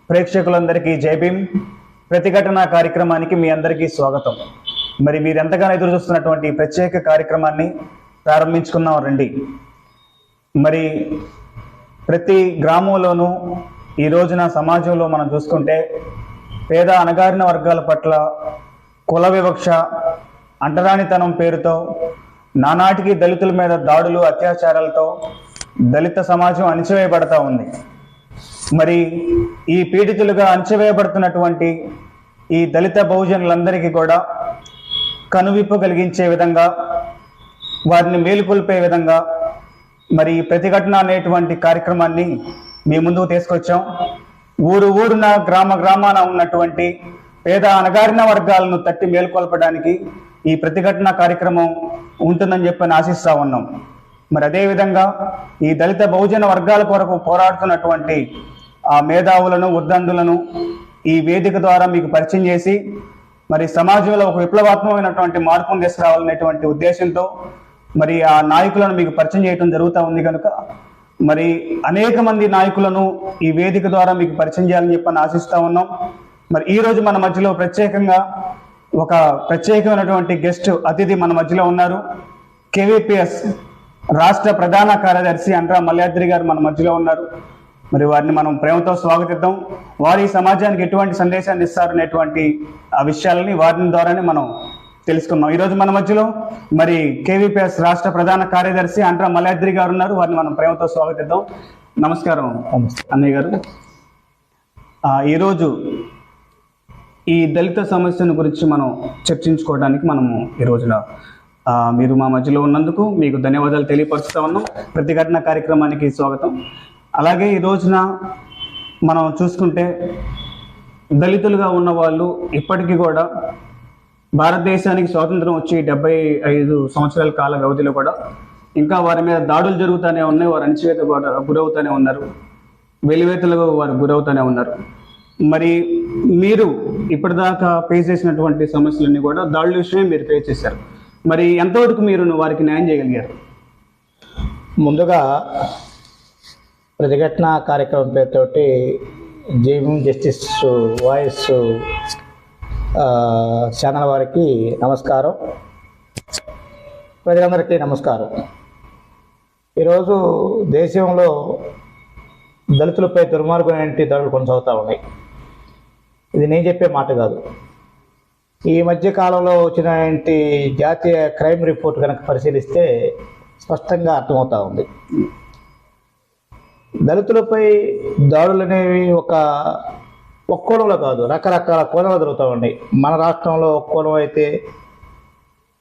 ప్రేక్షకులందరికీ జై భీమ్. ప్రతిఘటన కార్యక్రమానికి మీ అందరికీ స్వాగతం. మరి మీరు ఎంతగానో ఎదురు చూస్తున్నటువంటి ప్రత్యేక కార్యక్రమాన్ని ప్రారంభించుకున్నాం రండి. మరి ప్రతి గ్రామంలోనూ ఈ రోజున సమాజంలో మనం చూసుకుంటే పేద అణగారిన వర్గాల పట్ల కుల వివక్ష, అంటరానితనం పేరుతో నానాటికి దళితుల మీద దాడులు, అత్యాచారాలతో దళిత సమాజం అణిచివేయబడతా ఉంది. మరి ఈ పీడితులుగా అణచివేయబడుతున్నటువంటి ఈ దళిత బహుజనులందరికీ కూడా కనువిప్పు కలిగించే విధంగా, వారిని మేలుకొల్పే విధంగా మరి ప్రతిఘటన అనేటువంటి కార్యక్రమాన్ని మీ ముందుకు తీసుకొచ్చాం. ఊరున గ్రామాన ఉన్నటువంటి పేద అణగారిన వర్గాలను తట్టి మేలుకొల్పడానికి ఈ ప్రతిఘటన కార్యక్రమం ఉంటుందని చెప్పి ఆశిస్తా ఉన్నాం. మరి అదేవిధంగా ఈ దళిత బహుజన వర్గాల కొరకు పోరాడుతున్నటువంటి ఆ మేధావులను, ఉద్దండులను ఈ వేదిక ద్వారా మీకు పరిచయం చేసి మరి సమాజంలో ఒక విప్లవాత్మకమైనటువంటి మార్పును తీసుకురావాలనేటువంటి ఉద్దేశంతో మరి ఆ నాయకులను మీకు పరిచయం చేయడం జరుగుతూ ఉంది. కనుక మరి అనేక మంది నాయకులను ఈ వేదిక ద్వారా మీకు పరిచయం చేయాలని చెప్పని ఆశిస్తూ ఉన్నాం. మరి ఈ రోజు మన మధ్యలో ప్రత్యేకంగా ఒక ప్రత్యేకమైనటువంటి గెస్ట్ అతిథి మన మధ్యలో ఉన్నారు. కేవీపీఎస్ రాష్ట్ర ప్రధాన కార్యదర్శి అంట్రా మల్యాద్రి గారు మన మధ్యలో ఉన్నారు. మరి వారిని మనం ప్రేమతో స్వాగతిద్దాం. వారి సమాజానికి ఎటువంటి సందేశాన్ని ఇస్తారనేటువంటి ఆ విషయాలని వారి ద్వారానే మనం తెలుసుకుందాం. ఈరోజు మన మధ్యలో మరి కేవీపీఎస్ రాష్ట్ర ప్రధాన కార్యదర్శి అంట్రా మల్యాద్రి గారు ఉన్నారు. వారిని మనం ప్రేమతో స్వాగతిద్దాం. నమస్కారం అన్నయ్య గారు. ఈరోజు ఈ దళిత సమస్యను గురించి మనం చర్చించుకోవడానికి మనము ఈ రోజున మీరు మా మధ్యలో ఉన్నందుకు మీకు ధన్యవాదాలు తెలియపరుస్తూ ఉన్నాం. ప్రతిఘటన కార్యక్రమానికి స్వాగతం. అలాగే ఈ రోజున మనం చూసుకుంటే దళితులుగా ఉన్న వాళ్ళు ఇప్పటికీ కూడా భారతదేశానికి స్వాతంత్రం వచ్చి 75 సంవత్సరాల కాల వ్యవధిలో కూడా ఇంకా వారి మీద దాడులు జరుగుతూనే ఉన్నాయి. వారు అణచివేత గురవుతూనే ఉన్నారు, వెలివేతలకు వారు గురవుతూనే ఉన్నారు. మరి మీరు ఇప్పటిదాకా ఫేస్ చేసినటువంటి సమస్యలన్నీ కూడా దాడుల విషయమే మీరు ఫేస్ చేశారు. మరి ఎంతవరకు మీరు వారికి న్యాయం చేయగలిగారు? ముందుగా ప్రతిఘటన కార్యక్రమం పేరుతోటి జైభీమ్ జస్టిస్ వాయిస్ ఛానల్ వారికి నమస్కారం, ప్రజలందరికీ నమస్కారం. ఈరోజు దేశంలో దళితులపై దుర్మార్గమైన దాడులు కొనసాగుతూ ఉన్నాయి. ఇది నేను చెప్పే మాట కాదు. ఈ మధ్య కాలంలో వచ్చినటువంటి జాతీయ క్రైమ్ రిపోర్ట్ కనుక పరిశీలిస్తే స్పష్టంగా అర్థమవుతూ ఉంది. దళితులపై దాడులు అనేవి ఒక కోణంలో కాదు, రకరకాల కోణాలు జరుగుతూ ఉన్నాయి. మన రాష్ట్రంలో ఒక కోణం అయితే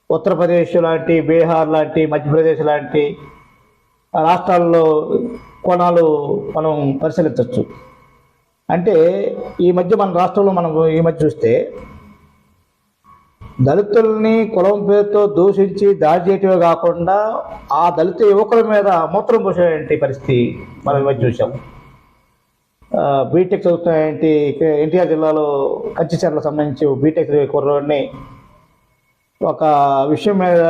ఉత్తరప్రదేశ్ లాంటి, బీహార్ లాంటి, మధ్యప్రదేశ్ లాంటి రాష్ట్రాల్లో కోణాలు మనం పరిశీలించవచ్చు. అంటే ఈ మధ్య మన రాష్ట్రంలో మనం ఈ మధ్య చూస్తే దళితుల్ని కులం పేరుతో దూషించి దాడి చేయటమే కాకుండా ఆ దళిత యువకుల మీద మూత్రం పోసేటువంటి పరిస్థితి మనం ఈ మధ్య చూసాం. బీటెక్ చదువుతున్నటువంటి ఎన్టీఆర్ జిల్లాలో కంచిచర్లకు సంబంధించి బీటెక్ కుర్రోడిని ఒక విషయం మీద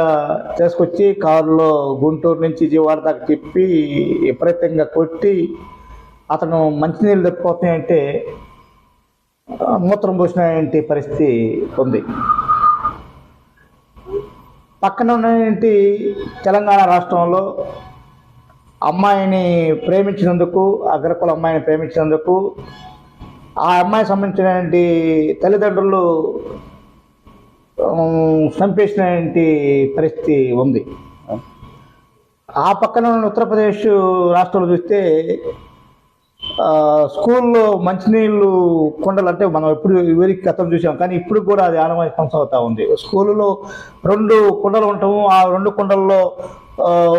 తీసుకొచ్చి కారులో గుంటూరు నుంచి విజయవాడ దాకా తిప్పి విపరీతంగా కొట్టి అతను మంచినీళ్ళు తప్పిపోతున్నాయంటే మూత్రం పోసినటువంటి పరిస్థితి ఉంది. పక్కన ఉన్నటువంటి తెలంగాణ రాష్ట్రంలో అమ్మాయిని ప్రేమించినందుకు, అగ్రకుల అమ్మాయిని ప్రేమించినందుకు ఆ అమ్మాయికి సంబంధించినటువంటి తల్లిదండ్రులు చంపేసినటువంటి పరిస్థితి ఉంది. ఆ పక్కన ఉన్న ఉత్తరప్రదేశ్ రాష్ట్రంలో చూస్తే స్కూల్లో మంచినీళ్ళు కుండలు, అంటే మనం ఎప్పుడు వీరికి గతం చూసాం, కానీ ఇప్పుడు కూడా అది ఆనవాయితీ కొనసాగుతూ ఉంది. స్కూల్లో 2 కుండలు ఉంటాము. ఆ 2 కుండల్లో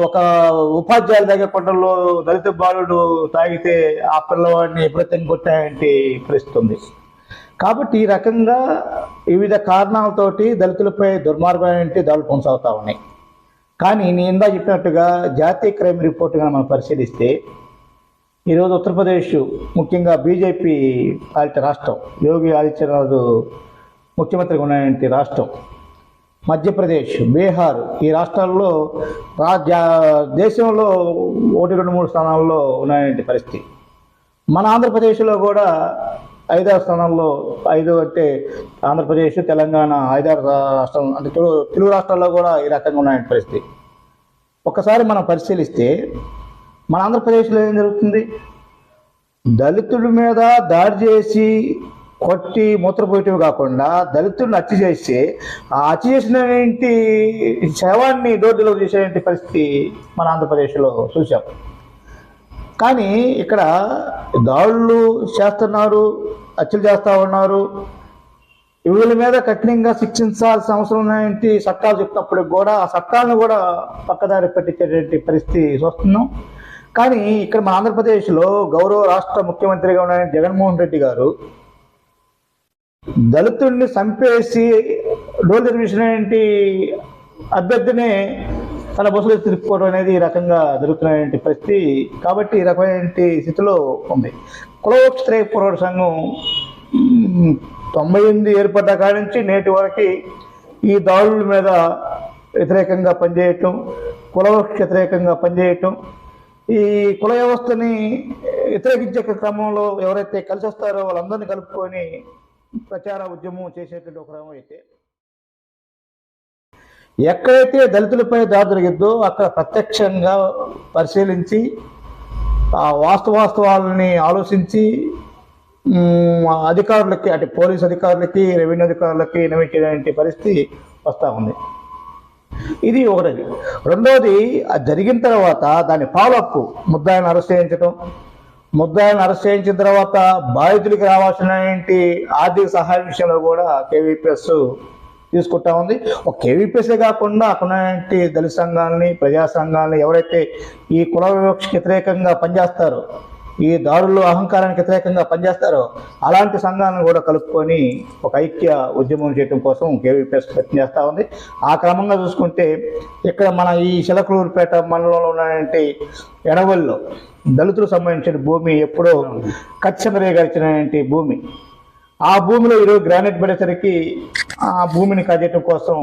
ఒక ఉపాధ్యాయుల దగ్గర కుండల్లో దళిత బాలుడు తాగితే ఆ పిల్లవాడిని ఎప్పుడైతే కొట్టాయంటే పరిస్థితి ఉంది. కాబట్టి ఈ రకంగా వివిధ కారణాలతోటి దళితులపై దుర్మార్గమైన దాడులు కొనసాగుతూ ఉన్నాయి. కానీ నేను ఇందా చెప్పినట్టుగా జాతీయ క్రైమ్ రిపోర్ట్గా మనం పరిశీలిస్తే ఈరోజు ఉత్తరప్రదేశ్, ముఖ్యంగా బీజేపీ పాలిత రాష్ట్రం, యోగి ఆదిత్యనాథ్ ముఖ్యమంత్రిగా ఉన్నటువంటి రాష్ట్రం, మధ్యప్రదేశ్, బీహార్, ఈ రాష్ట్రాల్లో దేశంలో 1, 2, 3 స్థానాల్లో ఉన్నటువంటి పరిస్థితి. మన ఆంధ్రప్రదేశ్లో కూడా 5వ స్థానంలో 5 అంటే ఆంధ్రప్రదేశ్, తెలంగాణ 5 రాష్ట్రం అంటే తెలుగు రాష్ట్రాల్లో కూడా ఈ రకంగా ఉన్న పరిస్థితి. ఒక్కసారి మనం పరిశీలిస్తే మన ఆంధ్రప్రదేశ్లో ఏం జరుగుతుంది? దళితుల మీద దాడి చేసి కొట్టి మూత్రపోయటమే కాకుండా దళితులను హత్య చేసి ఆ హత్య చేసిన శవాన్ని డోర్ డెలివరీ చేసే పరిస్థితి మన ఆంధ్రప్రదేశ్లో చూసాం. కానీ ఇక్కడ దాడులు చేస్తున్నారు, హత్యలు చేస్తూ ఉన్నారు. వీళ్ళ మీద కఠినంగా శిక్షించాల్సిన అవసరం ఉన్నాయంటే చట్టాలు చెప్తున్నప్పటికి కూడా ఆ చట్టాలను కూడా పక్కదారి పట్టించేటువంటి పరిస్థితి చూస్తున్నాం. కానీ ఇక్కడ మన ఆంధ్రప్రదేశ్లో గౌరవ రాష్ట్ర ముఖ్యమంత్రిగా ఉన్న జగన్మోహన్ రెడ్డి గారు దళితుడిని చంపేసి డోర్ డెలివరీ అభ్యర్థిని తన బస్సులో తిరుపుకోవడం అనేది ఈ రకంగా జరుగుతున్న పరిస్థితి. కాబట్టి ఈ రకమైన స్థితిలో ఉంది. కులవృక్ష పోరాట సంఘం 98 ఏర్పడ్డ కాడి నుంచి నేటి వరకు ఈ దాడుల మీద వ్యతిరేకంగా పనిచేయటం, కులవృక్ష వ్యతిరేకంగా పనిచేయటం, ఈ కుల వ్యవస్థని వ్యతిరేకించే క్రమంలో ఎవరైతే కలిసి వస్తారో వాళ్ళందరినీ కలుపుకొని ప్రచార ఉద్యమం చేసేటువంటి ఒక క్రమం అయితే, ఎక్కడైతే దళితులపై దాడి జరిగిద్దో అక్కడ ప్రత్యక్షంగా పరిశీలించి ఆ వాస్తవాలని ఆలోచించి అధికారులకి అంటే పోలీస్ అధికారులకి, రెవెన్యూ అధికారులకి నియమించే పరిస్థితి వస్తూ ఉంది. ఇది ఒకటి. రెండోది, అది జరిగిన తర్వాత దాని ఫాలోఅప్, ముద్దాయిలను అరెస్ట్ చేయించడం, ముద్దాయిలను అరెస్ట్ చేయించిన తర్వాత బాధితులకి రావాల్సిన ఆర్థిక సహాయం విషయంలో కూడా కేవీపీఎస్ తీసుకుంటా ఉంది. ఒక కేవీపీఎస్ఏ కాకుండా అక్కడ దళిత సంఘాలని, ప్రజా సంఘాలని ఎవరైతే ఈ కుల వివక్షకి వ్యతిరేకంగా పనిచేస్తారో, ఈ దాడుల్లో అహంకారానికి వ్యతిరేకంగా పనిచేస్తారో అలాంటి సంఘాలను కూడా కలుపుకొని ఒక ఐక్య ఉద్యమం చేయడం కోసం కేవీపీఎస్ ప్రయత్నం చేస్తూ ఉంది. ఆ క్రమంగా చూసుకుంటే ఇక్కడ మన ఈ చిలకలూరుపేట మండలంలో ఉన్నటువంటి ఎడవల్లో దళితులకు సంబంధించిన భూమి ఎప్పుడో కచ్చమరే గడిచినటువంటి భూమి, ఆ భూమిలో ఈరోజు గ్రానైట్ పడేసరికి ఆ భూమిని కాజేయటం కోసం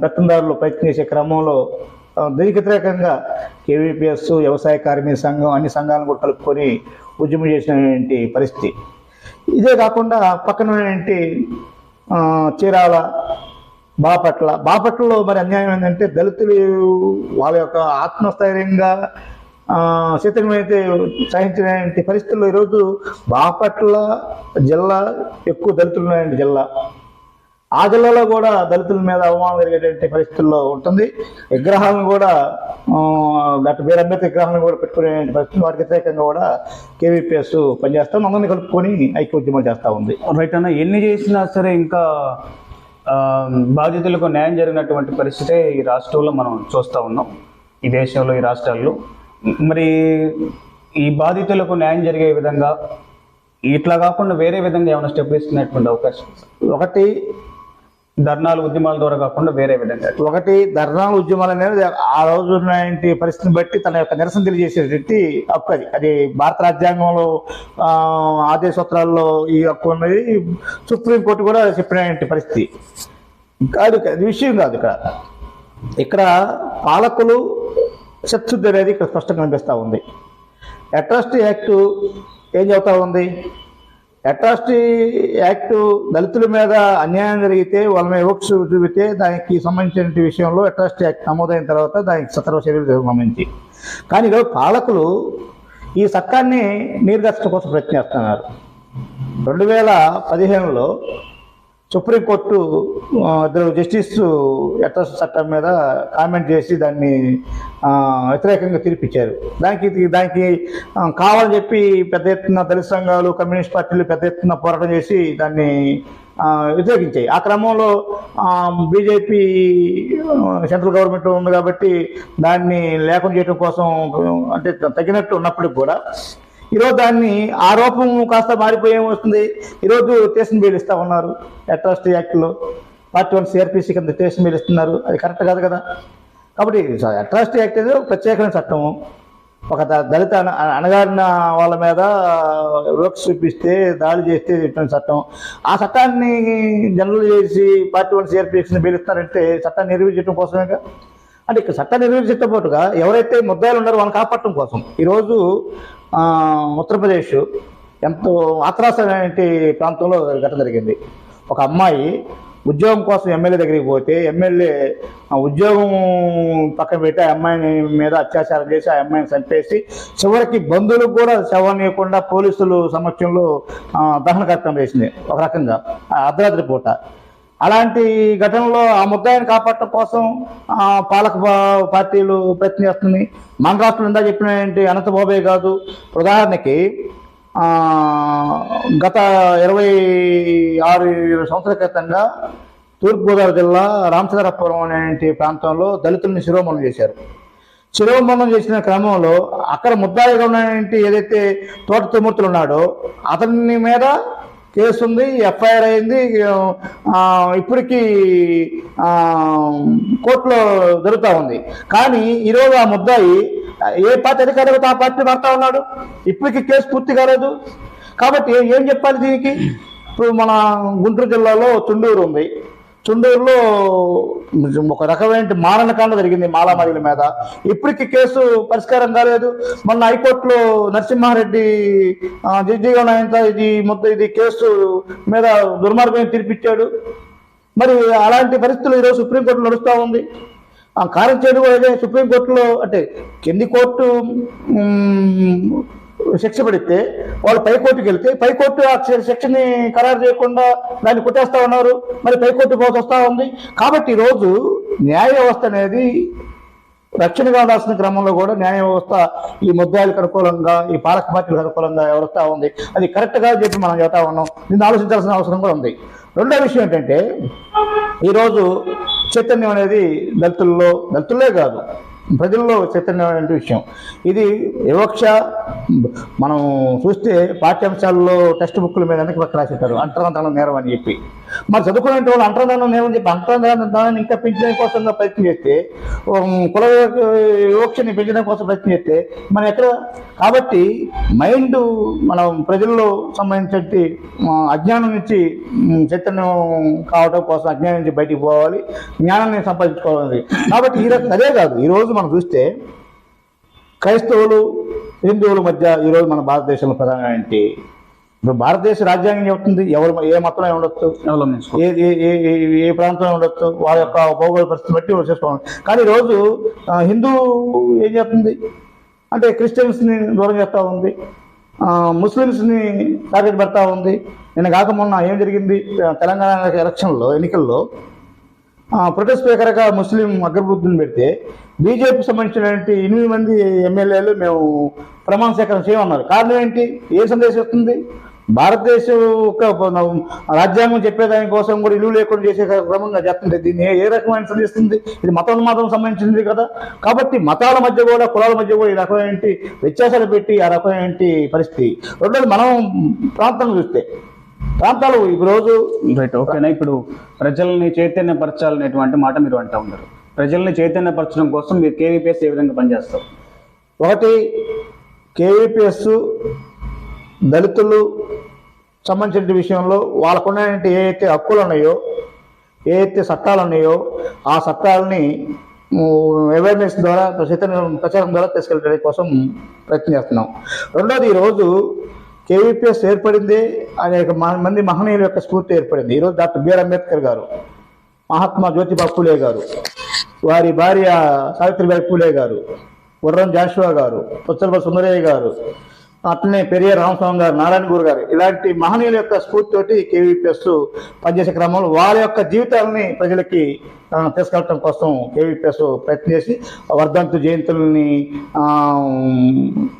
పెత్తందారులు ప్రయత్నం చేసే క్రమంలో దీనికి వ్యతిరేకంగా కేవీపీఎస్, వ్యవసాయ కార్మిక సంఘం అన్ని సంఘాలను కూడా కలుపుకొని ఉద్యమం చేసినటువంటి పరిస్థితి. ఇదే కాకుండా పక్కన చీరాల, బాపట్లలో మరి అన్యాయం ఏంటంటే దళితులు వాళ్ళ యొక్క ఆత్మస్థైర్యంగా శీతమైతే సహించిన పరిస్థితుల్లో ఈరోజు బాపట్ల జిల్లా ఎక్కువ దళితులు ఉన్నాయండి జిల్లా. ఆ జిల్లాలో కూడా దళితుల మీద అవమానం జరిగేటువంటి పరిస్థితుల్లో ఉంటుంది. విగ్రహాలను కూడా డాక్టర్ బిఆర్ అంబేద్కర్ విగ్రహాలను కూడా పెట్టుకునే పరిస్థితులు, వాటికి వ్యతిరేకంగా కూడా కేవీపీఎస్ పనిచేస్తాం, అందరినీ కలుపుకొని ఐక్య ఉద్యమాలు చేస్తూ ఉంది. రైట్ అన్న, ఎన్ని చేసినా సరే ఇంకా బాధితులకు న్యాయం జరిగినటువంటి పరిస్థితే ఈ రాష్ట్రంలో మనం చూస్తూ ఉన్నాం, ఈ దేశంలో, ఈ రాష్ట్రాల్లో. మరి ఈ బాధితులకు న్యాయం జరిగే విధంగా ఇట్లా కాకుండా వేరే విధంగా ఏమైనా స్టెప్ తీసుకునేటువంటి అవకాశం? ఒకటి, ధర్నాలు ఉద్యమాల ద్వారా కాకుండా వేరే విధంగా. ఒకటి, ధర్నాలు ఉద్యమాలు అనేది ఆ రోజు ఉన్న పరిస్థితిని బట్టి తన యొక్క నిరసన తెలియజేసేటువంటి హక్కు. అది భారత రాజ్యాంగంలో ఆదేశోత్తరాల్లో ఈ హక్కు ఉన్నది. సుప్రీంకోర్టు కూడా చెప్పిన పరిస్థితి కాదు, అది విషయం కాదు. ఇక్కడ పాలకులు శత్రుద్ధి అనేది ఇక్కడ స్పష్టంగా కనిపిస్తూ ఉంది. అట్రాసిటీ యాక్ట్ ఏం చెబుతా ఉంది? అట్రాసిటీ యాక్ట్ దళితుల మీద అన్యాయం జరిగితే, వాళ్ళ మీద వివక్ష చూపితే దానికి సంబంధించిన విషయంలో అట్రాసిటీ యాక్ట్ నమోదైన తర్వాత దానికి సత్వర చర్యలు సంబంధించి. కానీ ఈరోజు పాలకులు ఈ చట్టాన్ని నీరుగార్చడం కోసం ప్రయత్నిస్తున్నారు. 2015లో సుప్రీంకోర్టు ఇద్దరు జస్టిస్ అట్రాసిటీ చట్టం మీద కామెంట్ చేసి దాన్ని వ్యతిరేకంగా తీర్పిచ్చారు. దానికి కావాలని చెప్పి పెద్ద ఎత్తున దళిత సంఘాలు, కమ్యూనిస్ట్ పార్టీలు పెద్ద ఎత్తున పోరాటం చేసి దాన్ని వ్యతిరేకించాయి. ఆ క్రమంలో బీజేపీ సెంట్రల్ గవర్నమెంట్ ఉంది కాబట్టి దాన్ని లేకుండా చేయడం కోసం అంటే తగినట్టు ఉన్నప్పటికి కూడా ఈరోజు దాన్ని ఆ రూపం కాస్త మారిపోయి ఏమొస్తుంది, ఈరోజు స్టేషన్ బెయిల్ ఇస్తూ ఉన్నారు. అట్రాసిటీ యాక్ట్లో Part 1 సిఆర్పిసి కింద స్టేషన్ బెయిల్ ఇస్తున్నారు. అది కరెక్ట్ కాదు కదా. కాబట్టి అట్రాసిటీ యాక్ట్ అనేది ఒక ప్రత్యేకమైన చట్టము. ఒక దళిత అణగారిన వాళ్ళ మీద వివక్ష చూపిస్తే, దాడి చేస్తే చెప్పిన చట్టం. ఆ చట్టాన్ని జనరల్ చేసి Part 1 సిఆర్పిసి బెయిల్ ఇస్తారంటే చట్టాన్ని నిర్వహించడం కోసమేగా. అంటే ఇక్కడ చట్టాన్ని నిర్వహించడం పాటుగా ఎవరైతే ముద్దాయిలు ఉన్నారో వాళ్ళని కాపాడటం కోసం ఈరోజు ఉత్తరప్రదేశ్ ఎంతో ఆత్రాసమైనటువంటి ప్రాంతంలో ఘటన జరిగింది. ఒక అమ్మాయి ఉద్యోగం కోసం ఎమ్మెల్యే దగ్గరికి పోతే ఎమ్మెల్యే ఉద్యోగం పక్కన పెట్టి ఆ అమ్మాయిని మీద అత్యాచారం చేసి ఆ అమ్మాయిని చంపేసి చివరికి బంధువులకు కూడా శవాన్నియకుండా పోలీసులు సమక్షంలో దహన కార్యక్రమం చేసింది ఒక రకంగా అర్ధరాత్రి పూట. అలాంటి ఘటనలో ఆ ముద్దాయిని కాపాడటం కోసం పాలక పార్టీలు ప్రయత్నం చేస్తుంది. మన రాష్ట్రం ఇందా చెప్పినటువంటి అనంతబాబే కాదు, ఉదాహరణకి గత 26 సంవత్సరాల క్రితంగా తూర్పుగోదావరి జిల్లా రామచంద్రపురం అనే ప్రాంతంలో దళితుల్ని శిరోమణం చేశారు. శిరోమణం చేసిన క్రమంలో అక్కడ ముద్దాయిగా ఉన్నటువంటి ఏదైతే తోట తిమ్మూర్తులు ఉన్నాడో అతని మీద కేసు ఉంది, ఎఫ్ఐఆర్ అయింది. ఇప్పటికీ కోర్టులో జరుగుతూ ఉంది. కానీ ఈరోజు ఆ ముద్దాయి ఏ పార్టీ అధికారులతో ఆ పార్టీ మారుతా ఉన్నాడు, ఇప్పటికీ కేసు పూర్తి కాలేదు. కాబట్టి ఏం చెప్పాలి దీనికి? ఇప్పుడు మన గుంటూరు జిల్లాలో చుండూరు ఉంది. చుండూరులో ఒక రకమైన మారణకాండ జరిగింది మాలామాదిల మీద. ఇప్పటికీ కేసు పరిష్కారం కాలేదు. మొన్న హైకోర్టులో నరసింహారెడ్డి జడ్జిగా ఇది కేసు మీద దుర్మార్గం తీర్పిచ్చాడు. మరి అలాంటి పరిస్థితులు ఈరోజు సుప్రీంకోర్టులో నడుస్తూ ఉంది. కారం చేయడం కూడా సుప్రీంకోర్టులో అంటే కింది కోర్టు శిక్ష పడితే వాళ్ళు పైకోర్టుకి వెళ్తే పైకోర్టు ఆ శిక్షని ఖరారు చేయకుండా దాన్ని కొట్టేస్తా ఉన్నారు. మరి పైకోర్టు పోత వస్తూ ఉంది. కాబట్టి ఈరోజు న్యాయ వ్యవస్థ అనేది రక్షణగా ఉండాల్సిన క్రమంలో కూడా న్యాయ వ్యవస్థ ఈ ముద్దాయిలకు అనుకూలంగా, ఈ పాలక పార్టీలకు అనుకూలంగా వ్యవస్థ ఉంది. అది కరెక్ట్గా చెప్పి మనం చెబుతా ఉన్నాం. దీన్ని ఆలోచించాల్సిన అవసరం కూడా ఉంది. రెండో విషయం ఏంటంటే ఈరోజు చైతన్యం అనేది దళితుల్లే కాదు ప్రజల్లో చైతన్యమైన విషయం. ఇది వివక్ష మనం చూస్తే పాఠ్యాంశాల్లో టెక్స్ట్ బుక్ల మీద వెనక్కి పక్క రాసేటారు అంటరాంతరం నేరం అని చెప్పి. మరి చదువుకునే వాళ్ళు అంటరాంతరం నేరం అని చెప్పి అంటరాంతరాన్ని ఇంకా పెంచడం కోసం ప్రయత్నం చేస్తే, కుల వివక్షని పెంచడం కోసం ప్రయత్నం చేస్తే మనం ఎక్కడ? కాబట్టి మైండ్ మనం ప్రజల్లో సంబంధించి అజ్ఞానం నుంచి చైతన్యం కావడం కోసం అజ్ఞానం నుంచి బయటికి పోవాలి, జ్ఞానాన్ని సంపాదించుకోవాలి. కాబట్టి అదే కాదు, ఈరోజు మనం చూస్తే క్రైస్తవులు హిందువుల మధ్య ఈరోజు మన భారతదేశంలో ప్రధానమైన ఇప్పుడు భారతదేశ రాజ్యాంగం చెబుతుంది ఎవరు ఏ మతంలో ఉండొచ్చు, ఏ ప్రాంతంలో ఉండొచ్చు, వాళ్ళ యొక్క భౌగోళిక పరిస్థితి బట్టి చేసుకోవాలి. కానీ ఈరోజు హిందూ ఏం చేస్తుంది అంటే క్రిస్టియన్స్ని దూరం చేస్తూ ఉంది, ముస్లిమ్స్ని టార్గెట్ పెడతా ఉంది. నిన్న కాక మొన్న ఏం జరిగింది, తెలంగాణ ఎలక్షన్లో ఎన్నికల్లో ప్రొటెస్ట్ స్పీకర్గా ముస్లిం అగ్రబుద్ధుని పెడితే బీజేపీకి సంబంధించినటువంటి 8 మంది ఎమ్మెల్యేలు మేము ప్రమాణ స్వీకారం చేయమన్నారు. కారణం ఏంటి? ఏ సందేశం వస్తుంది? భారతదేశం ఒక రాజ్యాంగం చెప్పేదానికోసం కూడా ఇల్లు లేకుండా చేసే క్రమంగా చెప్తుంది. దీన్ని ఏ రకమైన సందేశిస్తుంది? ఇది మతం సంబంధించింది కదా. కాబట్టి మతాల మధ్య కూడా కులాల మధ్య కూడా ఈ రకమైన వ్యత్యాసాలు పెట్టి ఆ రకమైన పరిస్థితి. రెండోది మనం ప్రాంతం చూస్తే ప్రాంతాలు ఈరోజు రైట్ ఓకేనా. ఇప్పుడు ప్రజల్ని చైతన్యపరచాలనేటువంటి మాట మీరు అంటూ ఉన్నారు. ప్రజల్ని చైతన్యపరచడం కోసం మీరు కేవీపీఎస్ ఏ విధంగా పనిచేస్తారు? ఒకటి, కేవీపీఎస్ దళితులు సంబంధించిన విషయంలో వాళ్ళకున్న ఏవైతే హక్కులు ఉన్నాయో, ఏవైతే చట్టాలు ఉన్నాయో ఆ చట్టాలని అవేర్నెస్ ద్వారా ప్రచారం ద్వారా తీసుకెళ్ళడం కోసం ప్రయత్నం చేస్తున్నాం. రెండోది, ఈరోజు కేవీపీఎస్ ఏర్పడింది అనేక మంది మహనీయుల యొక్క స్ఫూర్తి ఏర్పడింది. ఈరోజు డాక్టర్ బిఆర్ అంబేద్కర్ గారు, మహాత్మా జ్యోతిబా పూలే గారు, వారి భార్య సావిత్రిబాయి పూలే గారు, గుర్రం జాషువా గారు, పుచ్చలపల్లి సుందరయ్య గారు, అట్లనే పెరియార్ రామస్వామి గారు, నారాయణ గురు గారు, ఇలాంటి మహనీయుల యొక్క స్ఫూర్తితోటి కేవీపీఎస్ పనిచేసే క్రమంలో వాళ్ళ యొక్క జీవితాలని ప్రజలకి తీసుకెళ్ళటం కోసం కేవీపీఎస్ ప్రయత్నం చేసి వర్ధంతు జయంతుల్ని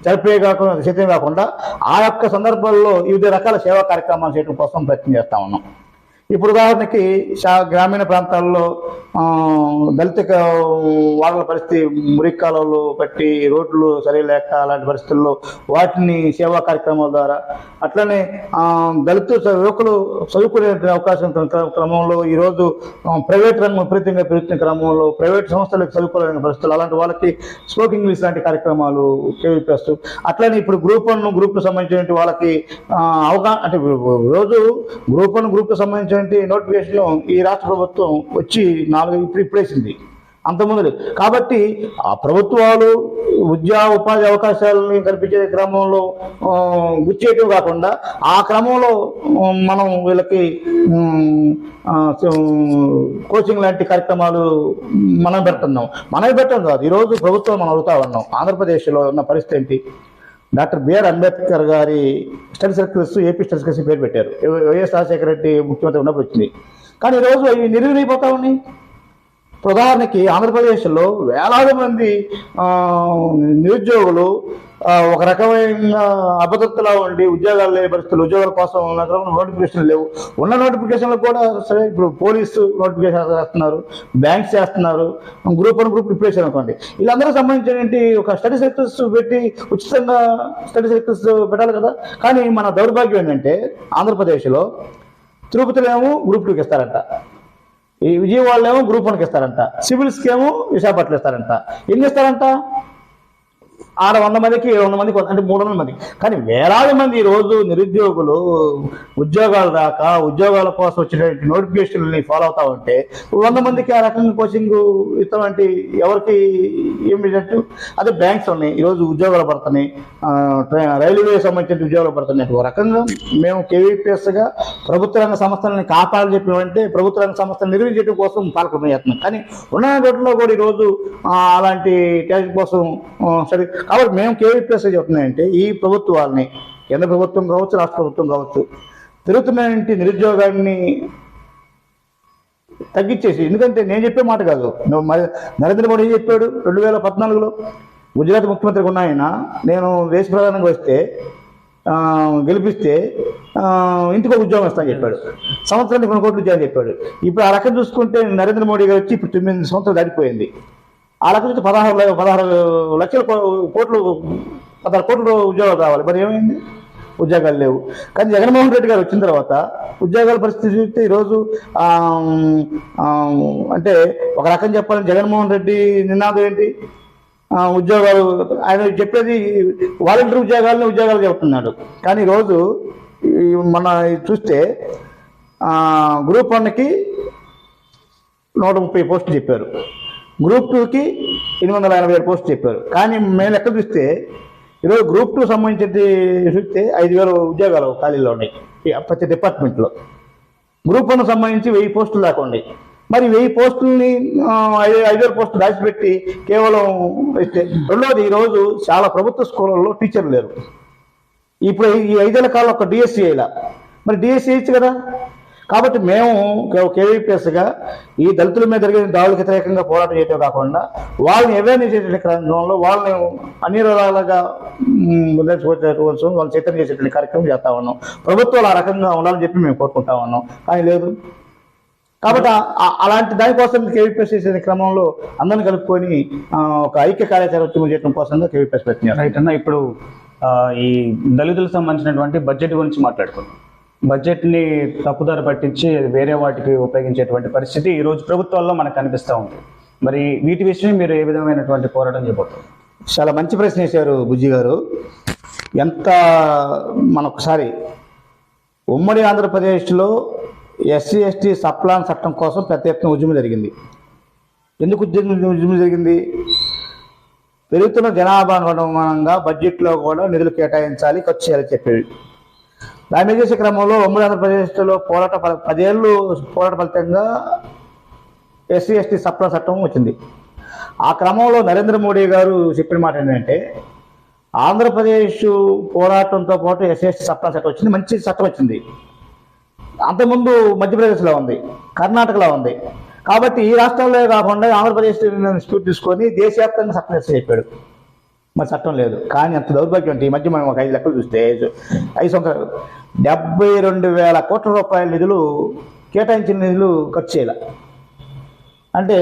జరిపే కాకుండా సిద్ధం కాకుండా ఆ యొక్క సందర్భాల్లో వివిధ రకాల సేవా కార్యక్రమాలు చేయడం కోసం ప్రయత్నం చేస్తా ఉన్నాం. ఇప్పుడు ఉదాహరణకి గ్రామీణ ప్రాంతాల్లో దళిత వాడల పరిస్థితి, మురికి కాలువలు పట్టి రోడ్లు సరిలేక అలాంటి పరిస్థితుల్లో వాటిని సేవా కార్యక్రమాల ద్వారా, అట్లనే దళిత యువకులు చదువుకునే అవకాశం క్రమంలో ఈరోజు ప్రైవేట్ రంగం విపరీతంగా పెరుగుతున్న క్రమంలో ప్రైవేట్ సంస్థలకు చదువుకోలేని పరిస్థితులు, అలాంటి వాళ్ళకి స్పోక్ ఇంగ్లీష్ లాంటి కార్యక్రమాలు కేవీపీఎస్. అట్లనే ఇప్పుడు గ్రూప్ 1 గ్రూప్కి సంబంధించిన వాళ్ళకి అవగాహన అంటే రోజు గ్రూప్ 1 గ్రూప్కి సంబంధించిన నోటిఫికేషన్ ఈ రాష్ట్ర ప్రభుత్వం వచ్చి ఇప్పుడేసింది. అంతకుముందు లేదు. కాబట్టి ఆ ప్రభుత్వాలు ఉపాధి అవకాశాలని కల్పించే క్రమంలో గుర్చేయటం కాకుండా ఆ క్రమంలో మనం వీళ్ళకి కోచింగ్ లాంటి కార్యక్రమాలు మనం పెట్టడం కాదు. ఈరోజు ప్రభుత్వం మనం అడుగుతా ఉన్నాం, ఆంధ్రప్రదేశ్లో ఉన్న పరిస్థితి ఏంటి? డాక్టర్ బిఆర్ అంబేద్కర్ గారి study circles, AP study circles పేరు పెట్టారు. వైఎస్ రాజశేఖర రెడ్డి ముఖ్యమంత్రి ఉన్నప్పుడు వచ్చింది. కానీ ఈరోజు అవి నిర్వీర్యమైపోతా ఉన్నాయి. ఉదాహరణకి ఆంధ్రప్రదేశ్లో వేలాది మంది నిరుద్యోగులు ఒక రకమైన అభద్రతలా ఉండి ఉద్యోగాలు లేని పరిస్థితులు, ఉద్యోగాల కోసం నోటిఫికేషన్ లేవు. ఉన్న నోటిఫికేషన్లు కూడా సరే, ఇప్పుడు పోలీసు నోటిఫికేషన్ చేస్తున్నారు, బ్యాంక్స్ చేస్తున్నారు, గ్రూప్ 1 గ్రూప్ ప్రిపరేషన్ అనుకోండి. వీళ్ళందరూ సంబంధించి ఒక స్టడీ సర్కిల్స్ పెట్టి ఉచితంగా స్టడీ సర్కిల్స్ పెట్టాలి కదా. కానీ మన దౌర్భాగ్యం ఏంటంటే ఆంధ్రప్రదేశ్లో తిరుపతిలో ఏమో గ్రూప్ 2కి ఇస్తారంట, ఈ విజయవాడలో ఏమో గ్రూప్ 1కి ఇస్తారంట, సివిల్స్కి ఏమో విశాఖపట్నం ఇస్తారంట. ఎన్ని ఇస్తారంట? 600 మందికి 700 మందికి అంటే 300 మంది. కానీ వేలాది మంది ఈరోజు నిరుద్యోగులు ఉద్యోగాలు రాక ఉద్యోగాల కోసం వచ్చినటువంటి నోటిఫికేషన్ని ఫాలో అవుతా ఉంటే 100 మందికి ఆ రకంగా కోచింగ్ ఇస్తామంటే ఎవరికి ఏం రిజల్ట్? అదే బ్యాంక్స్ ఉన్నాయి, ఈరోజు ఉద్యోగాలు పడుతున్నాయి, రైల్వే సంబంధించిన ఉద్యోగాలు పడుతున్నాయి. ఒక రకంగా మేము కేవీపీఎస్గా ప్రభుత్వ రంగ సంస్థలని కాపాడాలని చెప్పినామంటే ప్రభుత్వ రంగ సంస్థలు నిర్వహించడం కోసం పాలకులు చేస్తున్నాం. కానీ ఉన్న రోడ్లో కూడా ఈరోజు అలాంటి ట్యాక్స్ కోసం సరే. కాబట్టి మేము కేవీపీఎస్ చెప్తున్నాయంటే ఈ ప్రభుత్వాలని, కేంద్ర ప్రభుత్వం కావచ్చు, రాష్ట్ర ప్రభుత్వం కావచ్చు, తిరుగుతున్నటువంటి నిరుద్యోగాన్ని తగ్గించేసి, ఎందుకంటే నేను చెప్పే మాట కాదు, నరేంద్ర మోడీ చెప్పాడు 2014లో గుజరాత్ ముఖ్యమంత్రిగా ఉన్న ఆయన, నేను దేశ ప్రధానంగా వస్తే గెలిపిస్తే ఇంటికి ఒక ఉద్యోగం ఇస్తానని చెప్పాడు, సంవత్సరానికి 2 కోట్లు ఉద్యోగం చెప్పాడు. ఇప్పుడు ఆ రకం చూసుకుంటే నరేంద్ర మోడీ గారు వచ్చి ఇప్పుడు 9 సంవత్సరాలు దాటిపోయింది. ఆ రకం చూస్తే 16 లక్షల కోట్లు 16 కోట్ల ఉద్యోగాలు రావాలి. మరి ఏమైంది? ఉద్యోగాలు లేవు. కానీ జగన్మోహన్ రెడ్డి గారు వచ్చిన తర్వాత ఉద్యోగాల పరిస్థితి చూస్తే ఈరోజు అంటే ఒక రకం చెప్పాలని జగన్మోహన్ రెడ్డి నినాదం ఏంటి? ఉద్యోగాలు, ఆయన చెప్పేది వాలంటీర్ ఉద్యోగాలు చెబుతున్నాడు. కానీ ఈరోజు మన చూస్తే గ్రూప్ 1కి 130 పోస్టులు చెప్పారు, గ్రూప్ 2కి 887 పోస్టులు చెప్పారు. కానీ మేము లెక్క చూస్తే ఈరోజు గ్రూప్ 2 సంబంధించి చూస్తే 5000 ఉద్యోగాలు ఖాళీలో ఉన్నాయి ప్రతి డిపార్ట్మెంట్లో. గ్రూప్ 1 సంబంధించి 1000 పోస్టులు దాకా ఉన్నాయి. మరి 1000 పోస్టుల్ని 5000 పోస్టులు దాచిపెట్టి కేవలం ఇస్తే. రెండవది, ఈరోజు చాలా ప్రభుత్వ స్కూళ్ళల్లో టీచర్లు లేరు. ఇప్పుడు ఈ 5 ఏళ్ల కాలం ఒక డిఎస్సీ అయ్యేలా, మరి డిఎస్సీ ఇచ్చు కదా. కాబట్టి మేము కేవీపీఎస్గా ఈ దళితుల మీద జరిగే దాడులకు వ్యతిరేకంగా పోరాటం చేయటం కాకుండా వాళ్ళని అవేర్నెస్ చేసే క్రమంలో వాళ్ళని అన్ని రకాలుగా వాళ్ళు చైతన్యం చేసేటువంటి కార్యక్రమం చేస్తా ఉన్నాం. ప్రభుత్వాలు ఆ రకంగా ఉండాలని చెప్పి మేము కోరుకుంటా ఉన్నాం. కానీ లేదు. కాబట్టి అలాంటి దానికోసం కేవీపీఎస్ చేసే క్రమంలో అందరిని కలుపుకొని ఒక ఐక్య కార్యాచరణ చేయడం కోసంగా కేవీపీఎస్ పెట్టినారు. రైట్ అన్న, ఇప్పుడు ఈ దళితులకు సంబంధించినటువంటి బడ్జెట్ గురించి మాట్లాడుకున్నాం. బడ్జెట్ని తప్పుదారి పట్టించి వేరే వాటికి ఉపయోగించేటువంటి పరిస్థితి ఈరోజు ప్రభుత్వాల్లో మనకు కనిపిస్తూ ఉంది. మరి వీటి విషయం మీరు ఏ విధమైనటువంటి పోరాటం చేయబోతున్నారు? చాలా మంచి ప్రశ్న వేశారు బుజ్జి గారు. మనొకసారి ఉమ్మడి ఆంధ్రప్రదేశ్లో SC/ST సప్లాన్ చట్టం కోసం పెద్ద ఎత్తున ఉద్యమం జరిగింది. ఎందుకు ఉద్యమం జరిగింది? పెరుగుతున్న జనాభా అనుగుణంగా బడ్జెట్లో కూడా నిధులు కేటాయించాలి, ఖర్చు చేయాలని చెప్పేవి. దాని చేసే క్రమంలో ఉమ్మడి ఆంధ్రప్రదేశ్లో 10 ఏళ్ళు పోరాట ఫలితంగా SC/ST సప్లాన్ చట్టం వచ్చింది. ఆ క్రమంలో నరేంద్ర మోడీ గారు చెప్పిన మాట ఏంటంటే, ఆంధ్రప్రదేశ్ పోరాటంతో పాటు SC/ST సప్లాన్ చట్టం వచ్చింది, మంచి చట్టం వచ్చింది. అంతకుముందు మధ్యప్రదేశ్లో ఉంది, కర్ణాటకలో ఉంది. కాబట్టి ఈ రాష్ట్రాల్లో కాకుండా ఆంధ్రప్రదేశ్ స్ఫూర్తి తీసుకొని దేశవ్యాప్తంగా చట్టం చేస్తే చెప్పాడు. మరి చట్టం లేదు. కానీ అంత దౌర్భాగ్యం అంటే ఈ మధ్య మనం ఒక 5 లెక్కలు చూస్తే 5 సంవత్సరాలు 72,000 కోట్ల రూపాయల నిధులు కేటాయించిన నిధులు ఖర్చు చేయాలి. అంటే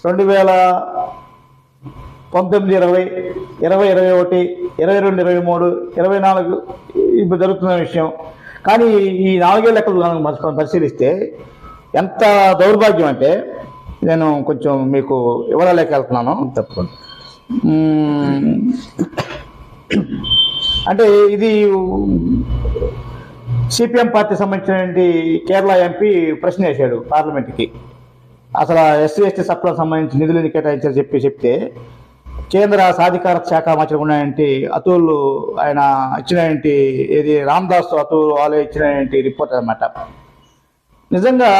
2019, 20, 2021, 22, 23, 24 ఇప్పుడు జరుగుతున్న విషయం. కానీ ఈ 4 ఏళ్ళ లెక్కలు మనం పరిశీలిస్తే ఎంత దౌర్భాగ్యం అంటే, నేను కొంచెం మీకు వివరాలేక వెళ్తున్నాను. తప్పకుండా. అంటే ఇది సిపిఎం పార్టీ సంబంధించినటువంటి కేరళ ఎంపీ ప్రశ్న వేశాడు పార్లమెంట్కి. అసలు ఎస్సీ ఎస్టీ సప్లాకు సంబంధించి నిధులు కేటాయించాలని చెప్తే కేంద్ర సాధికారత శాఖ మంత్రి ఉన్నాయంటే అతుల్ ఆయన ఇచ్చినటువంటి ఏది రామ్దాస్ అతుల్ వాళ్ళు ఇచ్చినటువంటి రిపోర్ట్ అనమాట. నిజంగా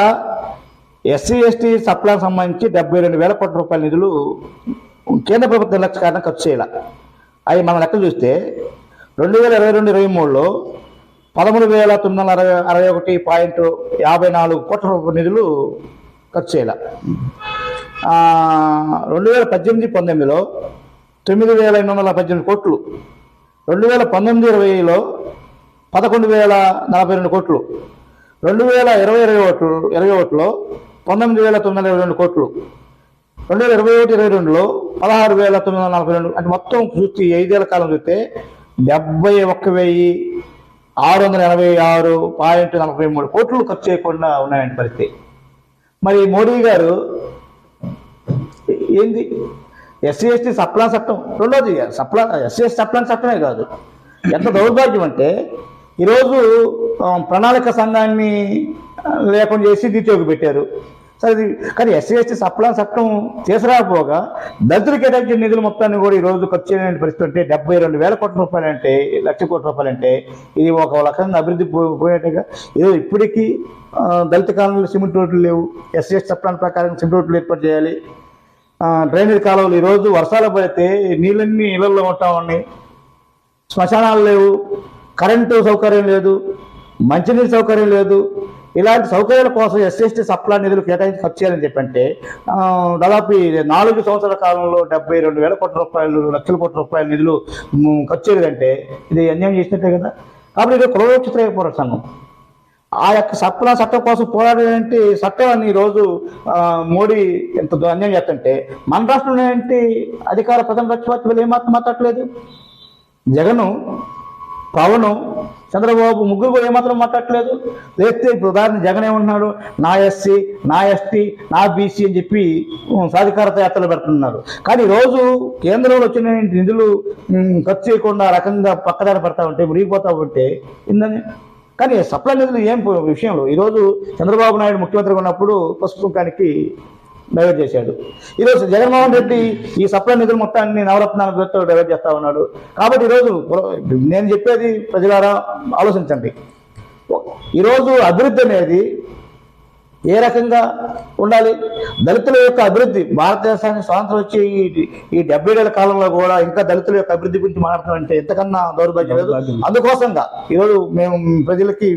ఎస్సీ ఎస్టీ సప్లాకు సంబంధించి 72,000 కోట్ల రూపాయల నిధులు కేంద్ర ప్రభుత్వ నిర్లక్ష్య కారణంగా ఖర్చు చేయాలి. అవి మనం లెక్క చూస్తే 2022-23లో 13,961.54 కోట్ల రూపాయల నిధులు ఖర్చు చేయాలి. 2018-19లో 9,818 కోట్లు, 2019-20లో 11,042 కోట్లు, 2020-21లో 19,922 కోట్లు, 2021-22లో 16,942, అంటే మొత్తం చూస్తే 5 ఏళ్ల కాలం చూస్తే 71,686.43 కోట్లు ఖర్చు చేయకుండా ఉన్నాయండి పరిస్థితి. మరి మోడీ గారు ఏంది ఎస్సీ ఎస్టీ సప్లా చట్టం, రెండోది ఎస్సీ ఎస్టీ సప్లా చట్టమే కాదు, ఎంత దౌర్భాగ్యం అంటే ఈరోజు ప్రణాళిక సంఘాన్ని లేకుండా చేసి ద్వితీయోగి పెట్టారు. సరే, కానీ ఎస్సీ ఎస్టీ సప్లా చట్టం తీసుకురాకపోగా దళితులు కేటాయించిన నిధులు మొత్తాన్ని కూడా ఈరోజు ఖర్చు చేయలేని పరిస్థితి అంటే 72,000 కోట్ల రూపాయలు అంటే 1,00,000 కోట్ల రూపాయలు అంటే ఇది ఒక రకంగా అభివృద్ధి పోయేట్టుగా. ఈరోజు ఇప్పటికీ దళిత కాలంలో సిమెంట్ రోడ్లు లేవు, ఎస్సీ ఎస్టీ సప్లాన్ ప్రకారం సిమెంట్ రోడ్లు ఏర్పాటు చేయాలి. డ్రైనేజ్ కాలువలు ఈరోజు వర్షాలు పడితే నీళ్ళన్నీ ఇళ్లలో ఉంటా ఉన్నాయి, శ్మశానాలు లేవు, కరెంటు సౌకర్యం లేదు, మంచినీటి సౌకర్యం లేదు. ఇలాంటి సౌకర్యాల కోసం ఎస్సీ ఎస్టీ సప్లా నిధులు కేటాయించి ఖర్చు చేయాలని చెప్పంటే దాదాపు 4 సంవత్సరాల కాలంలో 72,000 కోట్ల రూపాయలు, 1,00,000 కోట్ల రూపాయల నిధులు ఖర్చు చేయలేదంటే ఇది అన్యాయం చేసినట్టే కదా. కాబట్టి ఇది కులవక్షిత పోరాట సంఘం ఆ యొక్క సప్లా చట్టం కోసం పోరాడేంటి చట్టాన్ని ఈరోజు మోడీ ఎంత అన్యాయం చేస్తుంటే మన రాష్ట్రంలో ఏంటి అధికార ప్రథమ ప్రతిపక్షాలు ఏమాత్రం మాట్లాడలేదు. జగను, పవను, చంద్రబాబు ముగ్గురు కూడా ఏమాత్రం మాట్లాడలేదు. లేకపోతే ఇప్పుడు ఉదాహరణ జగన్ ఏమంటున్నాడు, నా ఎస్సీ, నా ఎస్టీ, నా బీసీ అని చెప్పి సాధికారత యాత్రలు పెడుతున్నారు. కానీ ఈరోజు కేంద్రంలో వచ్చిన నిధులు ఖర్చు చేయకుండా రకంగా పక్కదారి పడతా ఉంటే, మురిగిపోతా ఉంటే ఇందని. కానీ సప్లా నిధులు ఏం విషయంలో ఈరోజు చంద్రబాబు నాయుడు ముఖ్యమంత్రిగా ఉన్నప్పుడు పసుపు కుంకానికి డైవర్ట్ చేశాడు. ఈరోజు జగన్మోహన్ రెడ్డి ఈ సప్లా నిధులు మొత్తాన్ని నవరత్నాల పేరుతో డైవర్ట్ చేస్తా ఉన్నాడు. కాబట్టి ఈరోజు నేను చెప్పేది ప్రజలారా ఆలోచించండి. ఈరోజు అభివృద్ధి అనేది ఏ రకంగా ఉండాలి? దళితుల యొక్క అభివృద్ధి, భారతదేశానికి స్వాతంత్రం వచ్చి ఈ 70 ఏళ్ల కాలంలో కూడా ఇంకా దళితుల యొక్క అభివృద్ధి గురించి మాట్లాడతామంటే ఎంతకన్నా దౌర్భాగ్యం లేదు. అందుకోసంగా ఈరోజు మేము ప్రజలకి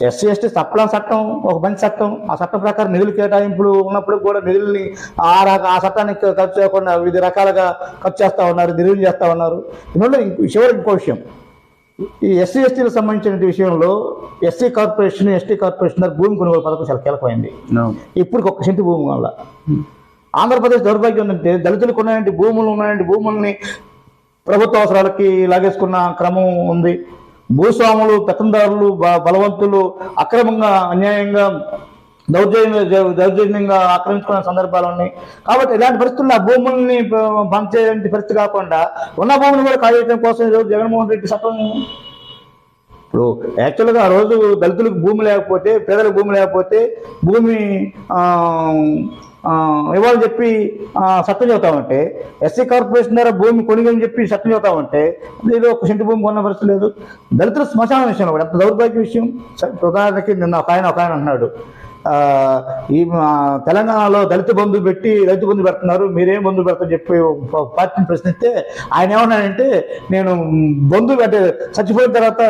ఎస్సీ ఎస్టీ సప్లా చట్టం ఒక మంచి చట్టం, ఆ చట్టం ప్రకారం నిధులు కేటాయింపులు ఉన్నప్పుడు కూడా నిధుల్ని ఆ చట్టానికి ఖర్చు చేయకుండా వివిధ రకాలుగా ఖర్చు చేస్తూ ఉన్నారు, నిర్వహణ చేస్తూ ఉన్నారు. చివరికి ఇంకో విషయం, ఈ ఎస్సీ ఎస్టీలకు సంబంధించిన విషయంలో ఎస్సీ కార్పొరేషన్, ఎస్టీ కార్పొరేషన్ భూమి కొనుగోలు పథకం చాలా కీలకమైంది. ఇప్పుడు 1 సెంటు భూమి వల్ల ఆంధ్రప్రదేశ్ దౌర్భాగ్యం ఏంటంటే దళితులకు ఉన్నాయంటే భూముల్ని ప్రభుత్వ అవసరాలకి లాగేసుకున్న క్రమం ఉంది. భూస్వాములు, పెత్తందారులు, బలవంతులు అక్రమంగా, అన్యాయంగా, దౌర్జన్యంగా ఆక్రమించుకునే సందర్భాలు ఉన్నాయి. కాబట్టి ఇలాంటి పరిస్థితుల్లో ఆ భూముల్ని పంచే పరిస్థితి కాకుండా ఉన్న భూములు కూడా కాజేయడం కోసం ఈరోజు జగన్మోహన్ రెడ్డి చట్టం. ఇప్పుడు యాక్చువల్గా ఆ రోజు దళితులకు భూమి లేకపోతే, పేదలకు భూమి లేకపోతే భూమి ఇవ్వాలని చెప్పి చట్టం చెబుతామంటే, ఎస్సీ కార్పొరేషన్ ద్వారా భూమి కొనిగని చెప్పి చట్టం చెబుతామంటే ఏదో 1 సెంటు భూమి కొన్న పరిస్థితి లేదు. దళితుల శ్మశానం విషయంలో కూడా ఎంత దౌర్భాగ్య విషయం. ఉదాహరణకి నిన్న ఒక ఆయన అంటున్నాడు, ఈ తెలంగాణలో దళిత బంధు పెట్టి రైతు బంధు పెడుతున్నారు, మీరేం బంధు పెడతారని చెప్పి పార్టీని ప్రశ్నిస్తే ఆయన ఏమన్నాడంటే, నేను బంధు అంటే చచ్చిపోయిన తర్వాత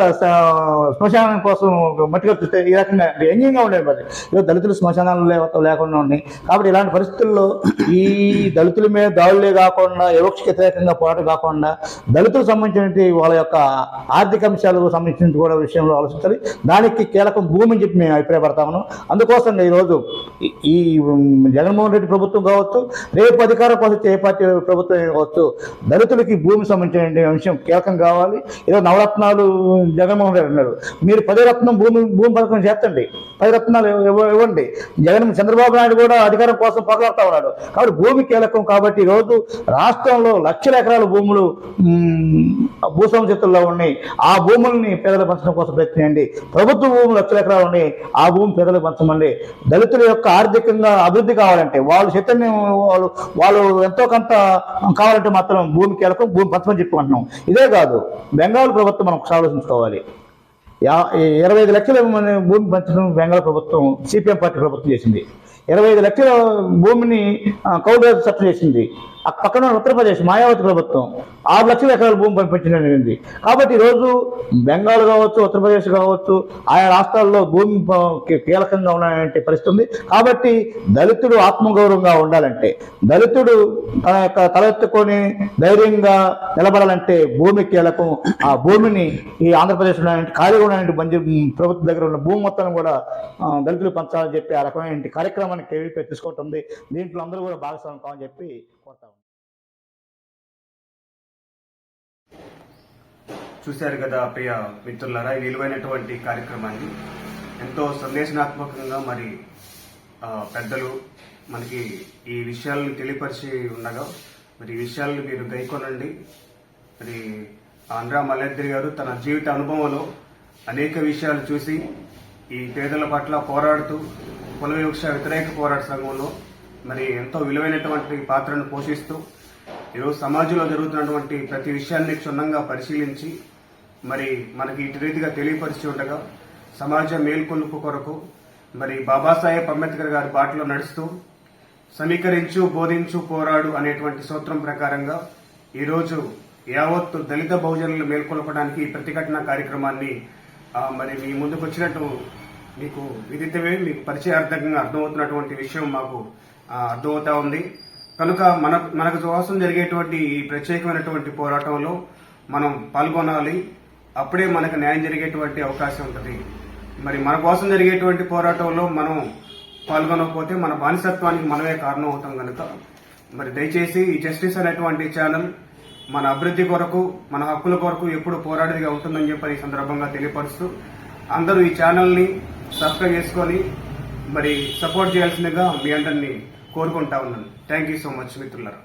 శ్మశానం కోసం మట్టి కట్టిస్తే ఈ రకంగా వ్యంగ్యంగా ఉండేది. మరి ఈరోజు దళితులు శ్మశానాలు లేకుండా ఉన్నాయి. కాబట్టి ఇలాంటి పరిస్థితుల్లో ఈ దళితుల మీద దాడులే కాకుండా, వివక్షకు వ్యతిరేకంగా పోరాటం కాకుండా దళితులకు సంబంధించిన వాళ్ళ యొక్క ఆర్థిక అంశాలకు సంబంధించిన కూడా విషయంలో ఆలోచించాలి. దానికి కీలకం భూమి అని చెప్పి మేము అభిప్రాయపడతాము. అందుకోసం ఈరోజు ఈ జగన్మోహన్ రెడ్డి ప్రభుత్వం కావచ్చు, రేపు అధికారం కోసం ఏ పార్టీ ప్రభుత్వం కావచ్చు, దళితులకి భూమి సంబంధించిన విషయం కీలకం కావాలి. ఈరోజు నవరత్నాలు జగన్మోహన్ రెడ్డి అన్నారు, మీరు 10 రత్నం భూమి పథకం చేస్తండి, 10 రత్నాలు ఇవ్వండి. చంద్రబాబు నాయుడు కూడా అధికారం కోసం పోరాడుతూ ఉన్నాడు. కాబట్టి భూమి కీలకం. కాబట్టి ఈరోజు రాష్ట్రంలో లక్షల ఎకరాల భూములు భూస్వామ్య చేతుల్లో ఉన్నాయి. ఆ భూముల్ని పేదలకు పంచడం కోసం ప్రయత్నించండి. ప్రభుత్వ భూములు లక్షల ఎకరాలు ఉన్నాయి, ఆ భూమి పేదలకు పంచమండి. దళితుల యొక్క ఆర్థికంగా అభివృద్ధి కావాలంటే, వాళ్ళు చైతన్యం వాళ్ళు ఎంతో కొంత కావాలంటే మాత్రం భూమి కీలకం, భూమి పంచమని చెప్పుకుంటున్నాం. ఇదే కాదు, బెంగాల్ ప్రభుత్వం మనం ఒకసారి ఆలోచించుకోవాలి. 25 లక్షల భూమి పంచడం బెంగాల్ ప్రభుత్వం, సిపిఎం పార్టీ ప్రభుత్వం చేసింది. 25 లక్షల భూమిని కౌలు చట్టం చేసింది. పక్కన ఉత్తరప్రదేశ్ మాయావతి ప్రభుత్వం 6 లక్షల ఎకరాల భూమి పంపించింది. కాబట్టి ఈరోజు బెంగాల్ కావచ్చు, ఉత్తరప్రదేశ్ కావచ్చు, ఆయా రాష్ట్రాల్లో భూమి కీలకంగా ఉన్నటువంటి పరిస్థితి ఉంది. కాబట్టి దళితుడు ఆత్మగౌరవంగా ఉండాలంటే, దళితుడు తన యొక్క తలెత్తుకొని ధైర్యంగా నిలబడాలంటే భూమి కీలకం. ఆ భూమిని ఈ ఆంధ్రప్రదేశ్ ఖాళీగా ఉన్నటువంటి ప్రభుత్వం దగ్గర ఉన్న భూమి మొత్తం కూడా దళితులు పంచాలని చెప్పి ఆ రకమైన కార్యక్రమాన్ని కేవీపీ తీసుకుంటుంది. దీంట్లో అందరూ కూడా భాగస్వామ్యం కావాలని చెప్పి కోరుతాం. చూశారు కదా ప్రియ మిత్రులారా, ఈ విలువైనటువంటి కార్యక్రమాన్ని ఎంతో సందేశనాత్మకంగా మరి పెద్దలు మనకి ఈ విషయాలను తెలియపరిచి ఉండగా మరి ఈ విషయాలను మీరు గైకొనండి. మరి ఆంధ్రా మల్లేద్రి గారు తన జీవిత అనుభవంలో అనేక విషయాలు చూసి ఈ పేదల పట్ల పోరాడుతూ కుల వివక్ష వ్యతిరేక పోరాట సంఘంలో మరి ఎంతో విలువైనటువంటి పాత్రను పోషిస్తూ ఈరోజు సమాజంలో జరుగుతున్నటువంటి ప్రతి విషయాన్ని క్షుణ్ణంగా పరిశీలించి మరి మనకి ఇటు రీతిగా తెలియపరిచి ఉండగా సమాజ మేల్కొలుపు కొరకు మరి బాబాసాహెబ్ అంబేద్కర్ గారి బాటలో నడుస్తూ సమీకరించు, బోధించు, పోరాడు అనేటువంటి సూత్రం ప్రకారంగా ఈరోజు యావత్తు దళిత బహుజనులు మేల్కొల్పడానికి ఈ ప్రతిఘటన కార్యక్రమాన్ని మరి మీ ముందుకు వచ్చినట్టు మీకు విదితమే, మీకు పరిచయార్థకంగా అర్థమవుతున్నటువంటి విషయం మాకు అర్థమవుతా ఉంది. కనుక మనకు కోసం జరిగేటువంటి ఈ ప్రత్యేకమైనటువంటి పోరాటంలో మనం పాల్గొనాలి. అప్పుడే మనకు న్యాయం జరిగేటువంటి అవకాశం ఉంటుంది. మరి మన కోసం జరిగేటువంటి పోరాటంలో మనం పాల్గొనకపోతే మన బానిసత్వానికి మనమే కారణం అవుతాం. కనుక మరి దయచేసి ఈ జస్టిస్ అనేటువంటి ఛానల్ మన అభివృద్ధి కొరకు, మన హక్కుల కొరకు ఎప్పుడు పోరాడేదిగా ఉంటుందని చెప్పి ఈ సందర్భంగా తెలియపరుస్తూ అందరూ ఈ ఛానల్ని సబ్స్క్రైబ్ చేసుకొని మరి సపోర్ట్ చేయాల్సిందిగా మీ అందరినీ కోరుకుంటా ఉన్నాను. థ్యాంక్ యూ సో మచ్ మిత్రులారా.